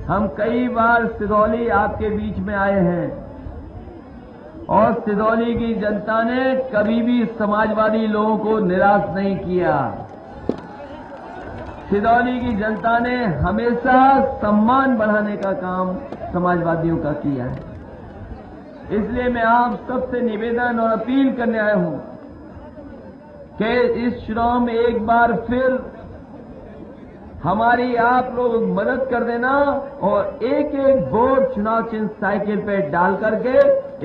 हम कई बार सिदौली आपके बीच में आए हैं और सिदौली की जनता ने कभी भी समाजवादी लोगों को निराश नहीं किया। सिदौली की जनता ने हमेशा सम्मान बढ़ाने का काम समाजवादियों का किया है। इसलिए मैं आप सबसे निवेदन और अपील करने आया हूं कि इस चुनाव में एक बार फिर हमारी आप लोग मदद कर देना और एक एक वोट चुनाव चिन्ह साइकिल पे डाल करके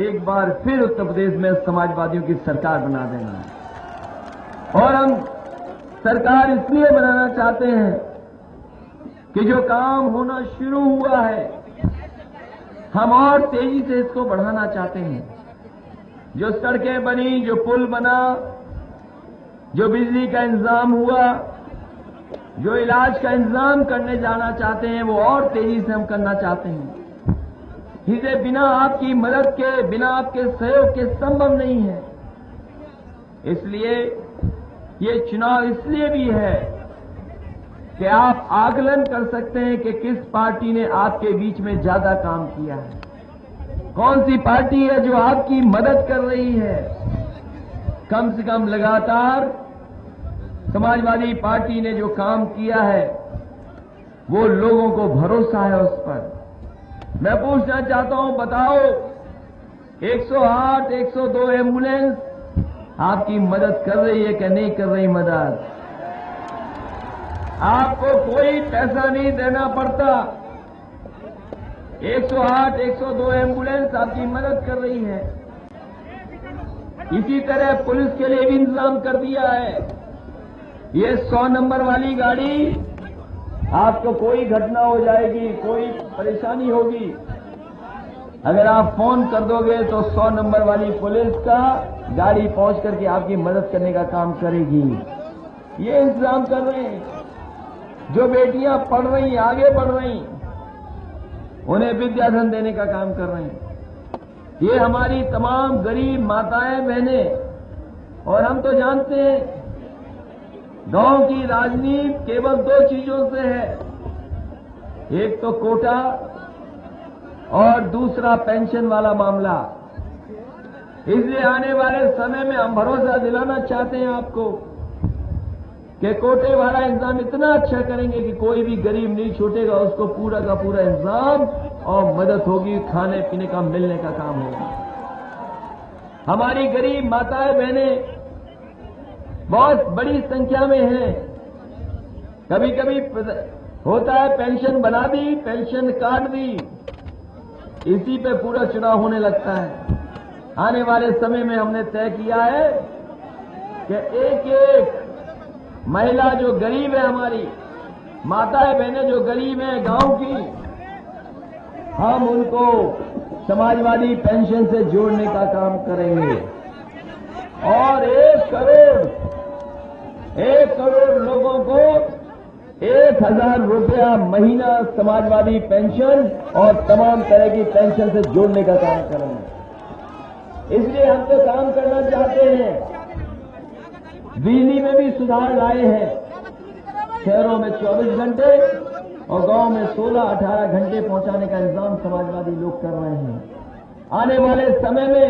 एक बार फिर उत्तर प्रदेश में समाजवादियों की सरकार बना देना। और हम सरकार इसलिए बनाना चाहते हैं कि जो काम होना शुरू हुआ है हम और तेजी से इसको बढ़ाना चाहते हैं। जो सड़कें बनी, जो पुल बना, जो बिजली का इंतजाम हुआ, जो इलाज का इंतजाम करने जाना चाहते हैं वो और तेजी से हम करना चाहते हैं। इसे बिना आपकी मदद के, बिना आपके सहयोग के संभव नहीं है। इसलिए ये चुनाव इसलिए भी है कि आप आकलन कर सकते हैं कि किस पार्टी ने आपके बीच में ज्यादा काम किया है, कौन सी पार्टी है जो आपकी मदद कर रही है। कम से कम लगातार समाजवादी पार्टी ने जो काम किया है वो लोगों को भरोसा है उस पर। मैं पूछना चाहता हूं, बताओ 108, 102 एम्बुलेंस आपकी मदद कर रही है कि नहीं कर रही मदद? आपको कोई पैसा नहीं देना पड़ता। 108, 102 एम्बुलेंस आपकी मदद कर रही है। इसी तरह पुलिस के लिए भी इंतजाम कर दिया है। ये 100 नंबर वाली गाड़ी, आपको कोई घटना हो जाएगी, कोई परेशानी होगी, अगर आप फोन कर दोगे तो 100 नंबर वाली पुलिस का गाड़ी पहुंच करके आपकी मदद करने का काम करेगी। ये इंतजाम कर रहे हैं। जो बेटियां पढ़ रही, आगे बढ़ रही, उन्हें विद्याधन देने का काम कर रहे हैं। ये हमारी तमाम गरीब माताएं, बहनें, और हम तो जानते हैं गांव की राजनीति केवल 2 चीजों से है, एक तो कोटा और दूसरा पेंशन वाला मामला। इसलिए आने वाले समय में हम भरोसा दिलाना चाहते हैं आपको कि कोटे वाला इंतजाम इतना अच्छा करेंगे कि कोई भी गरीब नहीं छूटेगा, उसको पूरा का पूरा इंतजाम और मदद होगी, खाने पीने का मिलने का काम होगा। हमारी गरीब माताएं बहनें बहुत बड़ी संख्या में हैं। कभी कभी होता है पेंशन बना दी, पेंशन काट दी, इसी पे पूरा चुनाव होने लगता है। आने वाले समय में हमने तय किया है कि एक एक महिला जो गरीब है, हमारी माताएं बहनें जो गरीब हैं गांव की, हम उनको समाजवादी पेंशन से जोड़ने का काम करेंगे और 1 करोड़ लोगों को 1000 रुपया महीना समाजवादी पेंशन और तमाम तरह की पेंशन से जोड़ने का काम करेंगे। इसलिए हम तो काम करना चाहते हैं। बिजली में भी सुधार लाए हैं। शहरों में 24 घंटे और गांव में 16-18 घंटे पहुंचाने का इंतजाम समाजवादी लोग कर रहे हैं। आने वाले समय में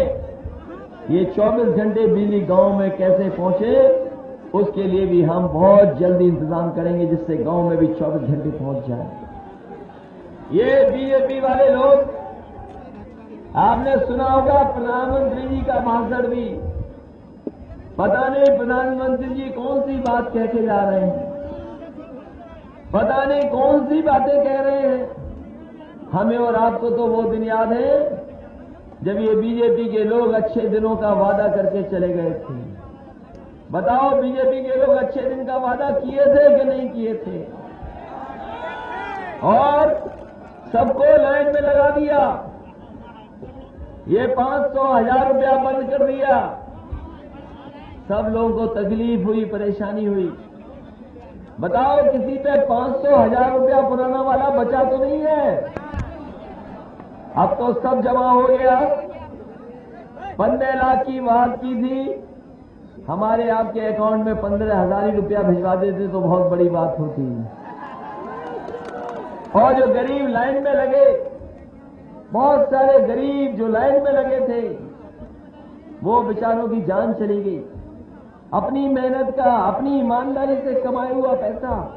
ये 24 घंटे बिजली गांव में कैसे पहुंचे, उसके लिए भी हम बहुत जल्दी इंतजाम करेंगे, जिससे गांव में भी 24 घंटे पहुंच जाए। ये बीजेपी वाले लोग, आपने सुना होगा प्रधानमंत्री जी का भाषण भी, पता नहीं प्रधानमंत्री जी कौन सी बात कह के जा रहे हैं, पता नहीं कौन सी बातें कह रहे हैं। हमें और आपको तो वो दिन याद है जब ये बीजेपी के लोग अच्छे दिनों का वादा करके चले गए थे। बताओ बीजेपी के लोग अच्छे दिन का वादा किए थे कि नहीं किए थे? और सबको लाइन में लगा दिया। ये 500-1000 रुपया बंद कर दिया। सब लोगों को तकलीफ हुई, परेशानी हुई। बताओ किसी पे 500-1000 रुपया पुराना वाला बचा तो नहीं है? अब तो सब जमा हो गया। 15 लाख की बात की थी, हमारे आपके अकाउंट में 15,000 ही रुपया भिजवा देते तो बहुत बड़ी बात होती। और जो गरीब लाइन में लगे, बहुत सारे गरीब जो लाइन में लगे थे, वो बेचारों की जान चली गई। अपनी मेहनत का, अपनी ईमानदारी से कमाया हुआ पैसा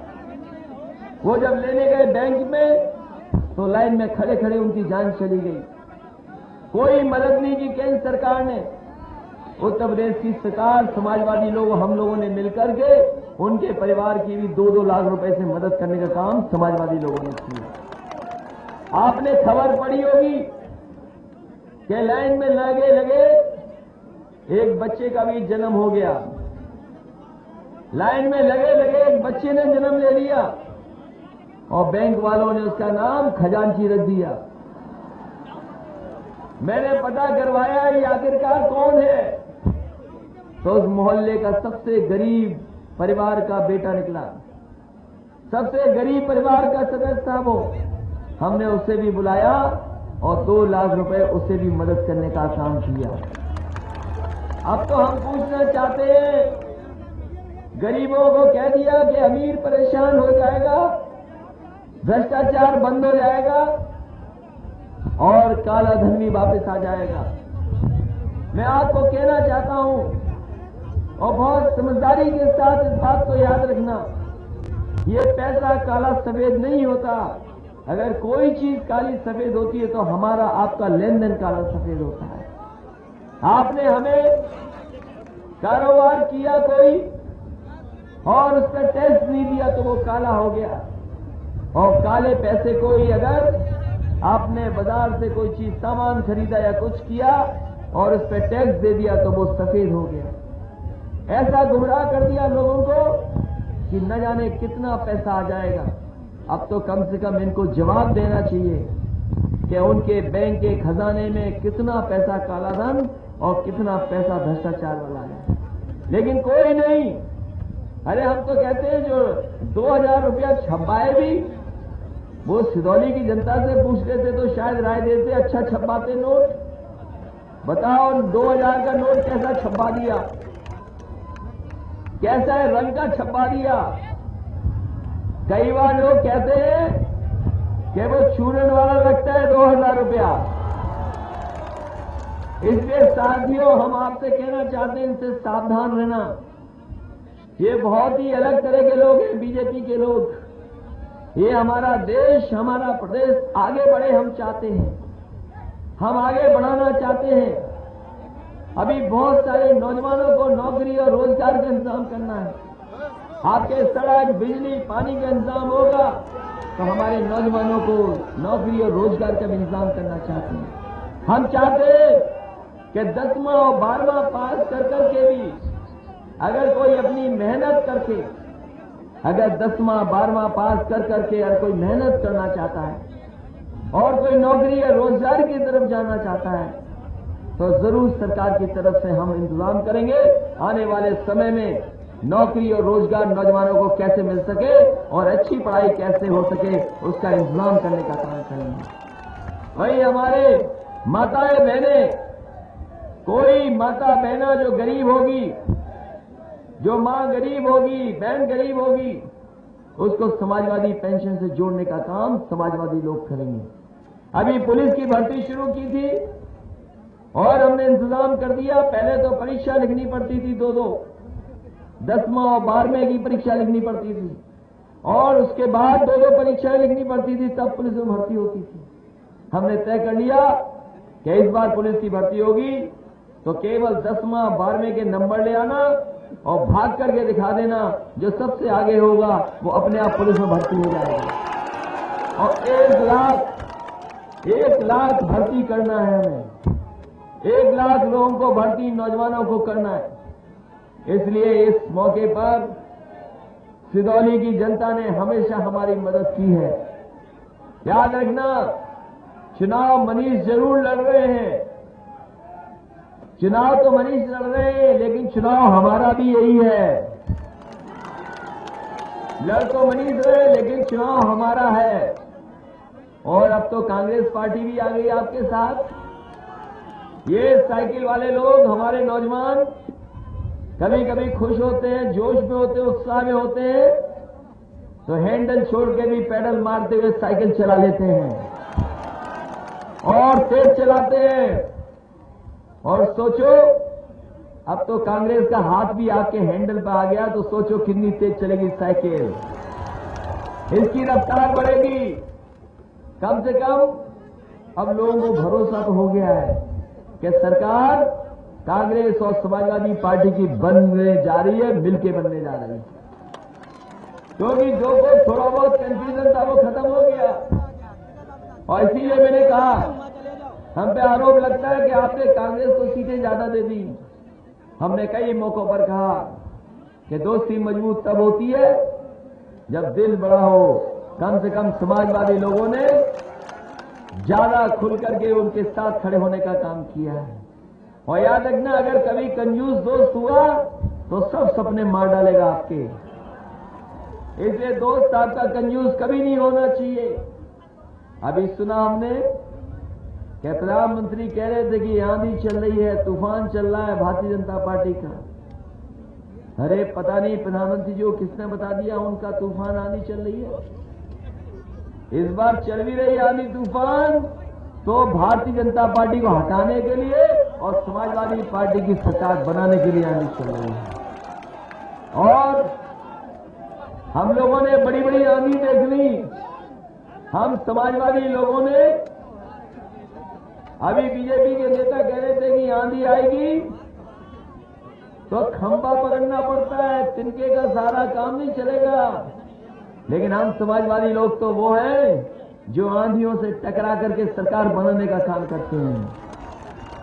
वो जब लेने गए बैंक में तो लाइन में खड़े खड़े उनकी जान चली गई। कोई मदद नहीं की केंद्र सरकार ने। उत्तर प्रदेश की सरकार, समाजवादी लोग, हम लोगों ने मिलकर के उनके परिवार की भी 2-2 लाख रुपए से मदद करने का काम समाजवादी लोगों ने किया। आपने खबर पढ़ी होगी कि लाइन में लगे एक बच्चे का भी जन्म हो गया। लाइन में लगे एक बच्चे ने जन्म ले लिया और बैंक वालों ने उसका नाम खजांची रख दिया। मैंने पता करवाया ये आखिरकार कौन है, तो उस मोहल्ले का सबसे गरीब परिवार का बेटा निकला। सबसे गरीब परिवार का सदस्य था वो। हमने उससे भी बुलाया और 2 लाख रुपए उससे भी मदद करने का काम किया। अब तो हम पूछना चाहते हैं, गरीबों को कह दिया कि अमीर परेशान हो जाएगा, भ्रष्टाचार बंद हो जाएगा और काला धन भी वापस आ जाएगा। मैं आपको कहना चाहता हूं और बहुत समझदारी के साथ इस बात को याद रखना, ये पैसा काला सफेद नहीं होता। अगर कोई चीज काली सफेद होती है तो हमारा आपका लेन देन काला सफेद होता है। आपने हमें कारोबार किया कोई और उस पर टैक्स नहीं दिया तो वो काला हो गया। और काले पैसे को ही अगर आपने बाजार से कोई चीज सामान खरीदा या कुछ किया और उस पर टैक्स दे दिया तो वो सफेद हो गया। ऐसा गुमराह कर दिया लोगों को कि न जाने कितना पैसा आ जाएगा। अब तो कम से कम इनको जवाब देना चाहिए कि उनके बैंक के खजाने में कितना पैसा काला धन और कितना पैसा भ्रष्टाचार वाला है। लेकिन कोई नहीं। अरे हम तो कहते हैं जो 2000 रुपया छपाए भी, वो सिदौली की जनता से पूछ लेते तो शायद राय देते अच्छा छपाते नोट। बताओ 2000 का नोट कैसा छपा दिया, कैसा है रंग का छपा दिया। कई बार लोग कहते हैं कि वो चूरन वाला लगता है 2000 रुपया। इसलिए साथियों, हम आपसे कहना चाहते हैं इनसे सावधान रहना। ये बहुत ही अलग तरह के लोग हैं, बीजेपी के लोग। ये हमारा देश, हमारा प्रदेश आगे बढ़े हम चाहते हैं, हम आगे बढ़ाना चाहते हैं। अभी बहुत सारे नौजवानों को नौकरी और रोजगार का इंतजाम करना है। आपके सड़क, बिजली, पानी का इंतजाम होगा तो हमारे नौजवानों को नौकरी और रोजगार का भी इंतजाम करना चाहते हैं। हम चाहते हैं कि 10वां और 12वां पास कर करके भी अगर कोई अपनी मेहनत करके, अगर 10वां 12वां पास कर करके अगर कोई मेहनत करना चाहता है और कोई नौकरी या रोजगार की तरफ जाना चाहता है तो जरूर सरकार की तरफ से हम इंतजाम करेंगे। आने वाले समय में नौकरी और रोजगार नौजवानों को कैसे मिल सके और अच्छी पढ़ाई कैसे हो सके उसका इंतजाम करने का काम करेंगे। वही हमारे माताएं बहनें, कोई माता बहना जो गरीब होगी, जो मां गरीब होगी, बहन गरीब होगी, उसको समाजवादी पेंशन से जोड़ने का काम समाजवादी लोग करेंगे। अभी पुलिस की भर्ती शुरू की थी और हमने इंतजाम कर दिया। पहले तो परीक्षा लिखनी पड़ती थी, 2-2 10वां और 12वें की परीक्षा लिखनी पड़ती थी और उसके बाद 2-2 परीक्षाएं लिखनी पड़ती थी, तब पुलिस में भर्ती होती थी। हमने तय कर लिया कि इस बार पुलिस की भर्ती होगी तो केवल 10वां 12वें के नंबर ले आना और भाग करके दिखा देना, जो सबसे आगे होगा वो अपने आप पुलिस में भर्ती हो जाएगा। और 1 लाख भर्ती करना है हमें, 1 लाख लोगों को भर्ती नौजवानों को करना है। इसलिए इस मौके पर सिदौली की जनता ने हमेशा हमारी मदद की है। याद रखना, चुनाव मनीष जरूर लड़ रहे हैं, चुनाव तो मनीष लड़ रहे हैं, लेकिन चुनाव हमारा भी यही है। लड़ तो मनीष रहे लेकिन चुनाव हमारा है। और अब तो कांग्रेस पार्टी भी आ गई आपके साथ। ये साइकिल वाले लोग, हमारे नौजवान कभी कभी खुश होते हैं, जोश में होते हैं, उत्साह में होते हैं तो हैंडल छोड़ के भी पैडल मारते हुए साइकिल चला लेते हैं और तेज चलाते हैं। और सोचो, अब तो कांग्रेस का हाथ भी आपके हैंडल पर आ गया, तो सोचो कितनी तेज चलेगी साइकिल। इसकी रफ्तार बढ़ेगी। कम से कम अब लोगों को भरोसा तो हो गया है कि सरकार कांग्रेस और समाजवादी पार्टी की बनने जा रही है, मिलके बनने जा रही है। क्योंकि जो कुछ थोड़ा बहुत कंफ्यूजन था वो खत्म हो गया। और इसीलिए मैंने कहा, हम पे आरोप लगता है कि आपने कांग्रेस को सीटें ज्यादा दे दी। हमने कई मौकों पर कहा कि दोस्ती मजबूत तब होती है जब दिल बड़ा हो। कम से कम समाजवादी लोगों ने ज्यादा खुल करके उनके साथ खड़े होने का काम किया है। और याद रखना, अगर कभी कंजूस दोस्त हुआ तो सब सपने मार डालेगा आपके। इसलिए दोस्त आपका कंजूस कभी नहीं होना चाहिए। अभी सुना हमने कि प्रधानमंत्री कह रहे थे कि आंधी चल रही है, तूफान चल रहा है भारतीय जनता पार्टी का। अरे पता नहीं प्रधानमंत्री जी को किसने बता दिया उनका तूफान आंधी चल रही है। इस बार चल भी रही आंधी तूफान तो भारतीय जनता पार्टी को हटाने के लिए और समाजवादी पार्टी की सरकार बनाने के लिए आंधी चल रही है। और हम लोगों ने बड़ी बड़ी आंधी देख ली। हम समाजवादी लोगों ने, अभी बीजेपी के नेता कह रहे थे कि आंधी आएगी तो खंभा पकड़ना पड़ता है, तिनके का सारा काम नहीं चलेगा। लेकिन हम समाजवादी लोग तो वो हैं जो आंधियों से टकरा करके सरकार बनाने का काम करते हैं।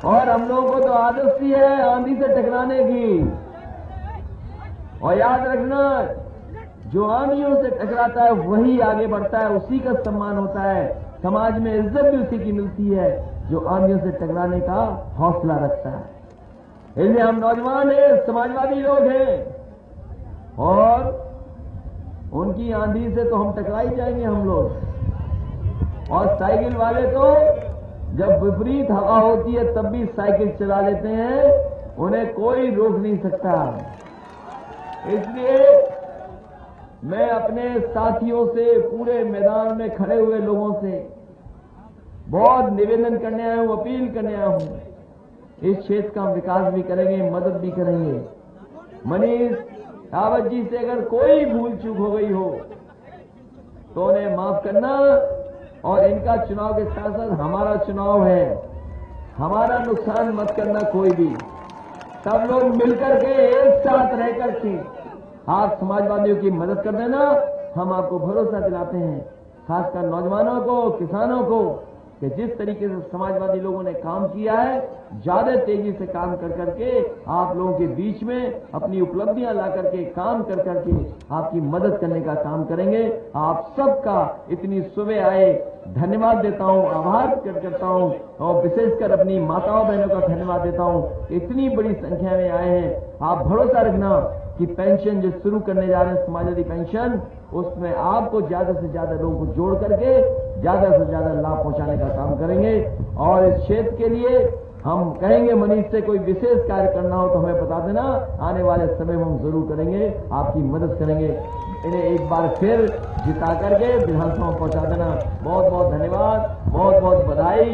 और हम लोगों को तो आदत सी है आंधी से टकराने की। और याद रखना, जो आंधियों से टकराता है वही आगे बढ़ता है, उसी का सम्मान होता है। समाज में इज्जत भी उसी की मिलती है जो आंधियों से टकराने का हौसला रखता है। इसलिए हम नौजवान हैं, समाजवादी लोग हैं, और उनकी आंधी से तो हम टकरा ही जाएंगे हम लोग। और साइकिल वाले तो जब विपरीत हवा होती है तब भी साइकिल चला लेते हैं, उन्हें कोई रोक नहीं सकता। इसलिए मैं अपने साथियों से, पूरे मैदान में खड़े हुए लोगों से बहुत निवेदन करने आया हूं, अपील करने आया हूं। इस क्षेत्र का विकास भी करेंगे, मदद भी करेंगे। मनीष रावत जी से अगर कोई भूल चूक हो गई हो तो उन्हें माफ करना। और इनका चुनाव के साथ साथ हमारा चुनाव है, हमारा नुकसान मत करना कोई भी। सब लोग मिलकर के एक साथ रह करके आप समाजवादियों की मदद कर देना। हम आपको भरोसा दिलाते हैं, खासकर नौजवानों को, किसानों को, कि जिस तरीके से समाजवादी लोगों ने काम किया है, ज्यादा तेजी से काम कर करके आप लोगों के बीच में अपनी उपलब्धियां ला करके, काम कर करके आपकी मदद करने का काम करेंगे। आप सबका इतनी सुबह आए धन्यवाद देता हूं, आभार करता हूं, और विशेषकर अपनी माताओं बहनों का धन्यवाद देता हूं। इतनी बड़ी संख्या में आए हैं। आप भरोसा रखना कि पेंशन जो शुरू करने जा रहे हैं, समाजवादी पेंशन, उसमें आपको ज्यादा से ज्यादा लोगों को जोड़ करके ज्यादा से ज्यादा लाभ पहुंचाने का काम करेंगे। और इस क्षेत्र के लिए हम कहेंगे, मनीष से कोई विशेष कार्य करना हो तो हमें बता देना, आने वाले समय में हम जरूर करेंगे, आपकी मदद करेंगे। इन्हें एक बार फिर जिता करके विधानसभा में पहुंचा देना। बहुत बहुत धन्यवाद, बहुत बहुत बधाई।